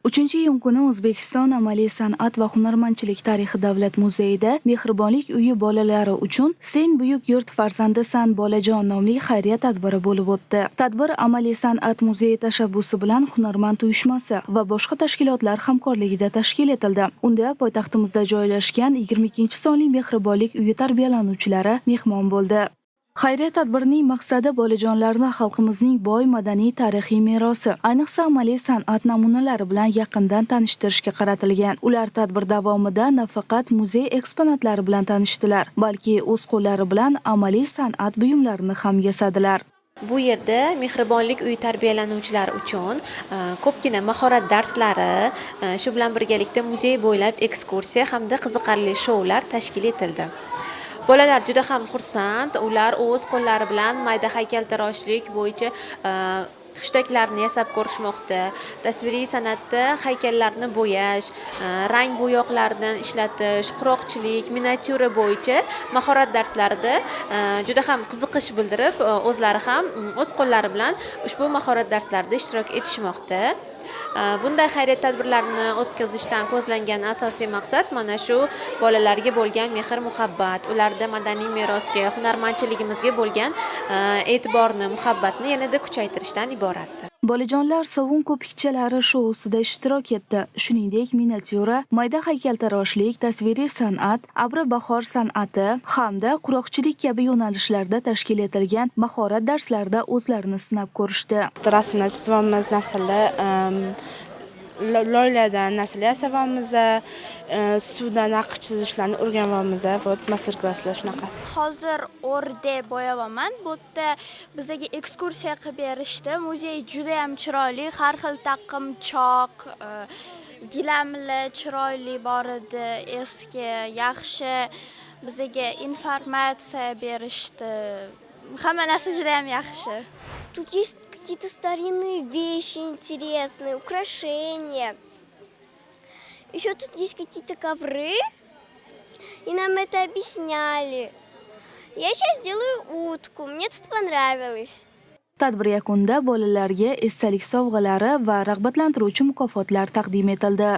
3-iyun kuni O'zbekiston Amaliy san'at va hunarmandchilik tarixi davlat muzeyida Mehribonlik uyi bolalari uchun "Sen buyuk yurt farzandisan bolajon" nomli xayriya tadbiri bo'lib o'tdi. Tadbir Amaliy san'at muzeyi tashabbusi bilan Hunarmand uyushmasi va boshqa tashkilotlar hamkorligida tashkil etildi. Unda poytaxtimizda joylashgan 22-sonli Mehribonlik uyi tarbiyalanuvchilari mehmon bo'ldi. Xayriya tadbirining maqsadi bolajonlarni xalqimizning boy madaniy tarixiy merosi, ayniqsa amaliy san'at namunalari bilan yaqindan tanishtirishga qaratilgan. Ular tadbir davomida nafaqat muzey eksponatlari bilan tanishdilar, balki o'z qo'llari bilan amaliy san'at buyumlarini ham yasadilar. Bu yerda Mehribonlik uyi tarbiyalanuvchilari uchun ko'pgina mahorat darslari, shu bilan birgalikda muzey bo'ylab ekskursiya hamda qiziqarli shoular tashkil etildi. Bolalar juda ham xursand, ular o'z qo'llari bilan mayda haykaltaroshlik bo'yicha hushtaklarni yasab ko'rishmoqda. Tasviriy san'atda haykallarni bo'yash, rang bo'yoqlardan ishlatish, quroqchilik, miniatyura bo'yicha mahorat darslarida juda ham qiziqish bildirib, o'zlari ham o'z qo'llari bilan ushbu mahorat darslarida ishtirok etishmoqda. Bunday xayriya tadbirlarini o'tkazishdan ko'zlangan asosiy maqsad mana shu bolalarga bo'lgan mehr-muhabbat, ularda madaniy merosga, hunarmandchiligimizga bo'lgan e'tiborni, muhabbatni yanada kuchaytirishdan iboratdir. Bolajonlar sovun ko'pikchalari shousida ishtirok etdi. Shuningdek, miniatyura, mayda haykaltaroshlik, tasviriy san'at, abri bahor san'ati hamda quroqchilik kabi yo'nalishlarda tashkil etilgan mahorat darslarida o'zlarini sinab ko'rishdi. Rasmlar chizamiz, nasllar loylardan nasl yasayapmiz, suvdan aqsh chizishlarni o'rganyapmiz, master-klasslar shunaqa. Hozir o'rdak bo'yaman. Bu yerda bizga ekskursiya qilib berishdi. Muzey juda ham chiroyli, har xil taqimchoq, gilamli, chiroyli bor edi, eski, yaxshi bizga informatsiya berishdi. Hamma narsa juda ham yaxshi. Тут есть какие-то старинные вещи интересные, украшения. Еще тут есть какие-то ковры, и нам это объясняли. Я сейчас сделаю утку, мне тут понравилось. Tadbir yakunida bolalarga esdalik sovg'alari va rag'batlantiruvchi mukofotlar taqdim etildi.